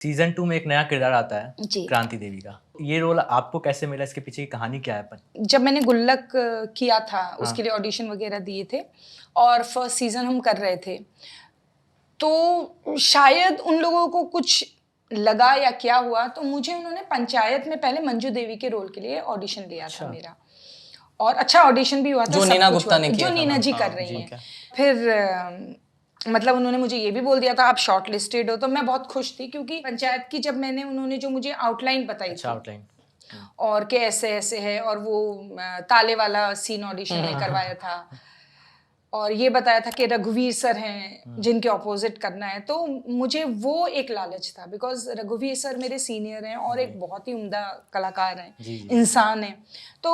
Season 2 में एक नया किरदार आता है जी। क्रांति देवी का। ये रोल आपको कैसे मिला? इसके पीछे की कहानी क्या है? जब मैंने गुल्लक किया था, उसके लिए ऑडिशन वगैरह दिए थे और फर्स्ट सीजन हम कर रहे थे, तो शायद उन लोगों को कुछ लगा या क्या हुआ, तो मुझे उन्होंने पंचायत में पहले मंजू देवी के रोल के लिए ऑडिशन लिया था मेरा, और अच्छा ऑडिशन भी हुआ था। जो नीना गुप्ता ने किया जो था नीना जी कर रही हैं। फिर मतलब उन्होंने मुझे ये भी बोल दिया था आप शॉर्ट लिस्टेड हो, तो मैं बहुत खुश थी क्योंकि पंचायत की जब मैंने उन्होंने जो मुझे आउटलाइन बताई थी आउटलाइन और कि ऐसे ऐसे है, और वो ताले वाला सीन ऑडिशन में करवाया था और ये बताया था कि रघुवीर सर हैं जिनके ऑपोजिट करना है, तो मुझे वो एक लालच था बिकॉज रघुवीर सर मेरे सीनियर हैं और एक बहुत ही उम्दा कलाकार हैं, इंसान हैं। तो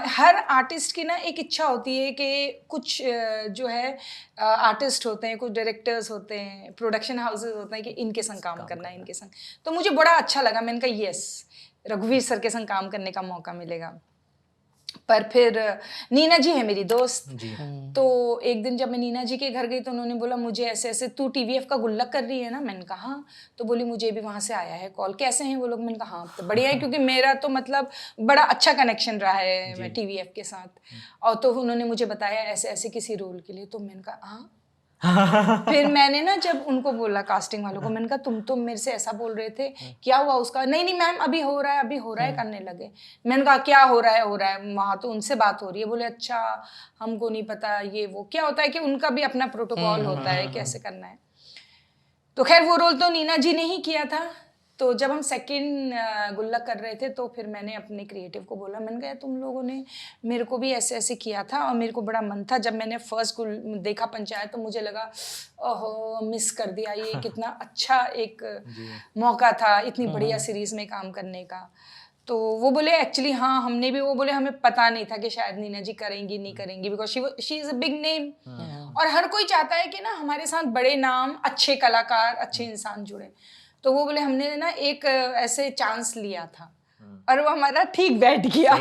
हर आर्टिस्ट की ना एक इच्छा होती है कि कुछ जो है आर्टिस्ट होते हैं, कुछ डायरेक्टर्स होते हैं, प्रोडक्शन हाउसेस होते हैं कि इनके संग काम करना है, इनके संग। तो मुझे बड़ा अच्छा लगा, मैंने कहा यस रघुवीर सर के संग काम करने का मौका मिलेगा। पर फिर नीना जी है मेरी दोस्त जी। तो एक दिन जब मैं नीना जी के घर गई तो उन्होंने बोला मुझे ऐसे ऐसे तू टीवीएफ का गुल्लक कर रही है ना, मैंने कहा हाँ। तो बोली मुझे भी वहाँ से आया है कॉल, कैसे हैं वो लोग? मैंने कहा हाँ तो बढ़िया है, क्योंकि मेरा तो मतलब बड़ा अच्छा कनेक्शन रहा है टीवीएफ के साथ। और तो उन्होंने मुझे बताया ऐसे ऐसे किसी रोल के लिए, तो मैंने कहा हाँ। फिर मैंने ना जब उनको बोला कास्टिंग वालों को, मैंने कहा तुम तो मेरे से ऐसा बोल रहे थे, क्या हुआ उसका? नहीं नहीं मैम अभी हो रहा है करने लगे। मैंने कहा क्या हो रहा है वहाँ तो उनसे बात हो रही है। बोले अच्छा हमको नहीं पता ये वो। क्या होता है कि उनका भी अपना प्रोटोकॉल होता है कैसे करना है। तो खैर वो रोल तो नीना जी ने ही किया था। तो जब हम सेकंड गुल्लक कर रहे थे तो फिर मैंने अपने क्रिएटिव को बोला, मैंने कहा तुम लोगों ने मेरे को भी ऐसे ऐसे किया था और मेरे को बड़ा मन था। जब मैंने फर्स्ट देखा पंचायत तो मुझे लगा ओहो मिस कर दिया, ये कितना अच्छा एक मौका था इतनी बढ़िया सीरीज में काम करने का। तो वो बोले एक्चुअली हाँ हमने भी, वो बोले हमें पता नहीं था कि शायद नीना जी करेंगी नहीं करेंगी, because she is a big name और हर कोई चाहता है कि ना हमारे साथ बड़े नाम, अच्छे कलाकार, अच्छे इंसान जुड़े। तो वो बोले हमने ना एक ऐसे चांस लिया था और वो हमारा ठीक बैठ गया।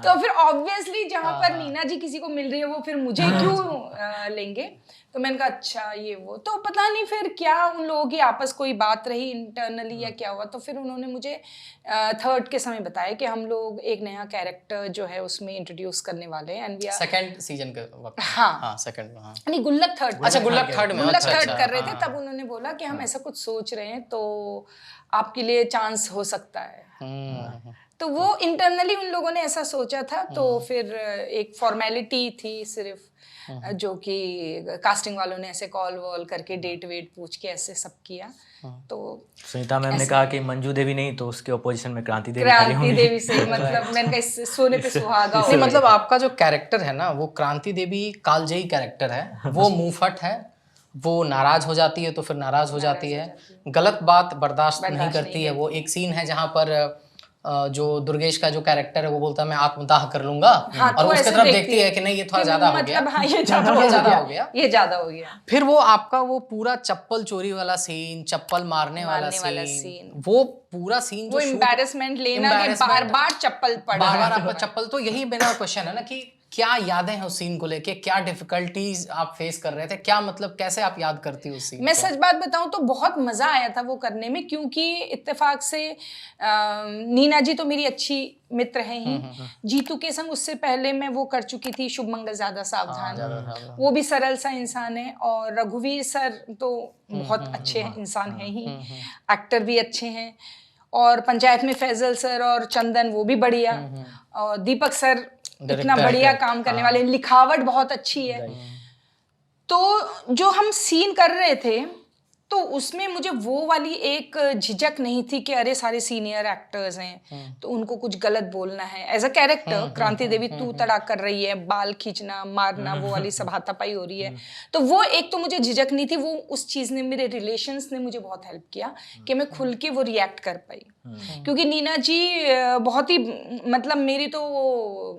तो फिर ऑब्वियसली जहाँ पर नीना जी किसी को मिल रही है वो फिर मुझे क्यों लेंगे। तो मैंने कहा अच्छा ये वो। तो पता नहीं फिर क्या उन लोगों की आपस कोई बात रही इंटरनली या क्या हुआ, तो फिर उन्होंने मुझे थर्ड के समय बताया कि हम लोग एक नया कैरेक्टर जो है उसमें इंट्रोड्यूस करने वाले हैं and we are second season के वक्त। हाँ सेकंड में। नहीं गुल्लक थर्ड। अच्छा गुल्लक थर्ड में। गुल्लक थर्ड कर रहे थे तब उन्होंने बोला कि हम ऐसा कुछ सोच रहे हैं तो आपके लिए चांस हो सकता है। तो वो इंटरनली उन लोगों ने ऐसा सोचा था। तो फिर एक फॉर्मेलिटी थी सिर्फ, जो कि कास्टिंग वालों ने ऐसे कॉल वॉल करके डेट वेट पूछ के ऐसे सब किया। तो सुनीता मैम ने कहा कि मंजू देवी नहीं तो उसके ऑपोजिशन में क्रांति देवी से मतलब मैंने कहा इससे सोने पे सुहागा। नहीं मतलब आपका जो कैरेक्टर है ना वो क्रांति देवी कालजयी कैरेक्टर है, वो मुंहफट है, वो नाराज हो जाती है तो फिर नाराज हो जाती है, गलत बात बर्दाश्त नहीं करती है। वो एक सीन है जहाँ पर जो दुर्गेश का जो कैरेक्टर है वो बोलता है मैं आत्मदाह कर लूंगा, हाँ, और तो उसकी तरफ देखती है कि नहीं ये थोड़ा ज्यादा हो गया, हाँ, ये ज्यादा हो गया। फिर वो आपका वो पूरा चप्पल चोरी वाला सीन, चप्पल मारने वाला सीन, वो पूरा सीन वो एम्बैरेसमेंट लेना कि बार-बार चप्पल पड़ा, बार-बार आपका चप्पल। तो यही मेरा क्वेश्चन है ना कि क्या यादें हैं उस सीन को लेके, क्या डिफिकल्टीज आप फेस कर रहे थे, क्या मतलब कैसे आप याद करती उस सीन को? मैं सच बात बताऊं तो बहुत मजा आया था वो करने में, क्योंकि इत्तेफाक से नीना जी तो मेरी अच्छी मित्र हैं ही। जीतू के संग उससे पहले मैं वो कर चुकी थी शुभ मंगल ज्यादा सावधान, वो भी सरल सा इंसान है। और रघुवीर सर तो बहुत अच्छे इंसान हैं ही, एक्टर भी अच्छे हैं। और पंचायत में फैजल सर और चंदन वो भी बढ़िया, और दीपक सर इतना बढ़िया काम करने वाले, लिखावट बहुत अच्छी है। तो जो हम सीन कर रहे थे तो उसमें मुझे वो वाली एक झिझक नहीं थी कि अरे सारे सीनियर एक्टर्स हैं तो उनको कुछ गलत बोलना है। एज अ कैरेक्टर क्रांति देवी तू तड़ाक कर रही है, बाल खींचना, मारना, वो वाली सब हाथापाई हो रही है, तो वो एक तो मुझे झिझक नहीं थी। वो उस चीज़ ने, मेरे रिलेशंस ने मुझे बहुत हेल्प किया कि मैं खुल के वो रिएक्ट कर पाई। क्योंकि नीना जी बहुत ही मतलब मेरी तो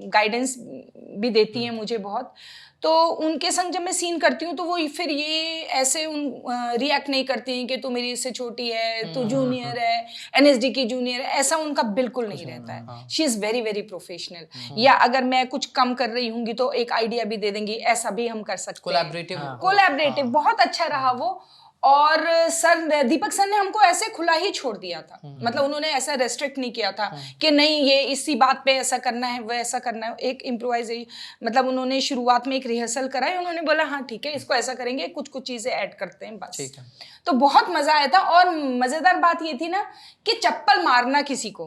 गाइडेंस भी देती हैं मुझे बहुत। तो उनके संग जब मैं सीन करती हूँ तो वो फिर ये ऐसे रिएक्ट नहीं करती हैं कि तू मेरी इससे छोटी है, तू जूनियर है, एनएसडी की जूनियर है, ऐसा उनका बिल्कुल नहीं रहता है। She is very very professional. या अगर मैं कुछ कम कर रही हूँगी तो एक आइडिया भी दे देंगी, ऐसा भी हम कर सकते हैं। कोलैबोरेटिव बहुत अच्छा रहा वो। और सर दीपक सर ने हमको ऐसे खुला ही छोड़ दिया था, मतलब उन्होंने ऐसा रेस्ट्रिक्ट नहीं किया था कि नहीं ये इसी बात पे ऐसा करना है वो ऐसा करना है। एक इम्प्रोवाइज, मतलब उन्होंने शुरुआत में एक रिहर्सल कराई, उन्होंने बोला हाँ ठीक है इसको ऐसा करेंगे, कुछ कुछ चीजें ऐड करते हैं बस। ठीक है। तो बहुत मजा आया था। और मजेदार बात ये थी ना कि चप्पल मारना किसी को,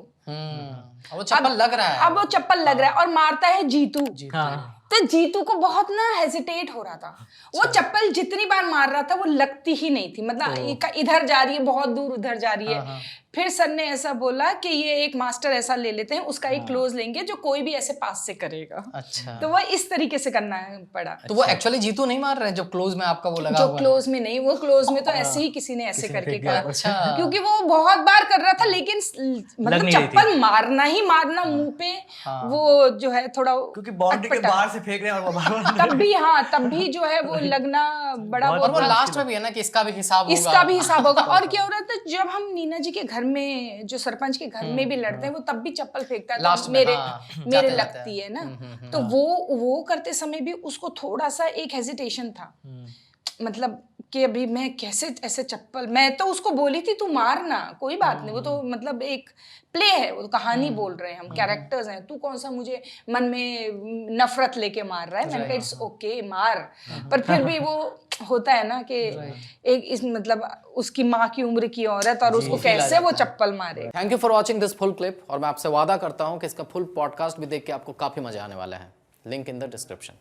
वो चप्पल लग रहा है, अब वो चप्पल लग रहा है और मारता है जीतू। हाँ तो जीतू को बहुत ना हेजिटेट हो रहा था, वो चप्पल जितनी बार मार रहा था वो लगती ही नहीं थी, मतलब इधर जा रही है बहुत दूर, उधर जा रही है। फिर सर ने ऐसा बोला कि ये एक मास्टर ऐसा ले लेते हैं, उसका एक क्लोज लेंगे जो कोई भी ऐसे पास से करेगा। अच्छा, तो वो इस तरीके से करना पड़ा। तो वो एक्चुअली जीतू नहीं मार रहे हैं जो क्लोज में आपका वो लगा जो हुआ है? क्लोज में नहीं, वो क्लोज में तो ऐसे ही किसी ने ऐसे करके कहा, अच्छा, क्योंकि वो बहुत बार कर रहा था लेकिन मतलब नहीं रही चप्पल मारना ही मारना मुंह पे, वो जो है थोड़ा क्योंकि बाउंड्री के बाहर से फेंक रहे हैं और वो बार तब भी, हाँ तब भी जो है वो लगना बड़ा और वो लास्ट में भी है ना कि इसका भी हिसाब होगा, इसका भी हिसाब होगा। और क्या हो रहा था जब हम नीना जी के घर में, जो सरपंच के घर में भी लड़ते हैं, वो तब भी चप्पल फेंकता है लास्ट तो में, मेरे हाँ, मेरे जाते लगती है ना। तो वो करते समय भी उसको थोड़ा सा एक हेजिटेशन था, मतलब कि अभी मैं कैसे ऐसे चप्पल, मैं तो उसको बोली थी तू मारना कोई बात नहीं, वो तो मतलब एक प्ले है, वो तो कहानी बोल रहे हैं हम, कैरेक्टर्स हैं, तू कौन सा मुझे मन में नफरत लेके मार रहा है। मैंने कहा इट्स ओके मार, पर फिर भी वो होता है ना कि एक इस मतलब उसकी माँ की उम्र की औरत और उसको कैसे वो चप्पल मारे। Thank you for watching this full clip, और मैं आपसे वादा करता हूँ कि इसका फुल पॉडकास्ट भी देख के आपको काफी मजा आने वाला है। Link in the description.